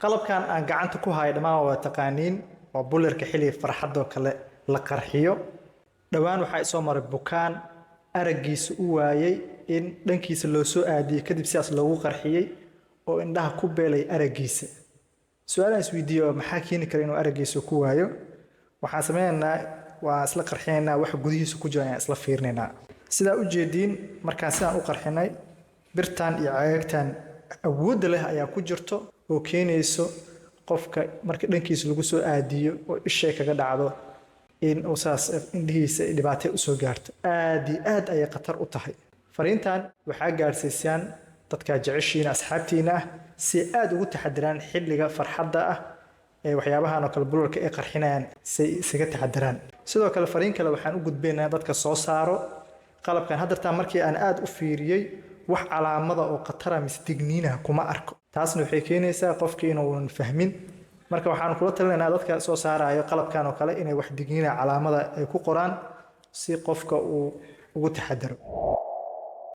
qalabkan aan gacanta ku hayo dhammaan waa taqaaniin waa bulerka xilli farxadoo kale la qarxiyo dhawaan waxaa soo maray bukaan aragiisa u waayay in dhankiisa loo soo aadiyay kadib sidaas loogu qarxiyay oo indhaha ku beelay aragiisa su'aalaan isweydiiyo maxaa keeni kara inuu aragiisa ku waayo waxaan sameeynaa waa isla qarxinaynaa wax gudihiisa ku jira isla fiirinaynaa sida u jeediin markaan sidaan u qarxinay birtan iyo caagagtan awood leh ayaa ku jirto oo keenayso qofka marka dhankiisa lagu soo aadiyo oo isha kaga dhacdo in uu saas indhihiisa dhibaato u soo gaarto aad ay khatar u tahay fariintan waxaa gaarsiisaan dadka jeceshiina asxaabtiina si aad ugu taxadiraan xilliga farxadda ah ee waxyaabahan oo kale bulalka ay qarxinayaan si isaga taxadiraan sidoo kale fariin kale waxaan u gudbinaynaa dadka soo saaro qalabkan hadda markii aan aad u fiiriyay wax calaamada oo khatar ah misdigniina kuma arko taasna waxay keenaysaa qofkii inuu fahmin marka waxaan kula talinaynaa dadka soo saarayo qalabkan oo kale inay wax digniina calaamada ay ku qoraan si qofka uu ugu taxadiro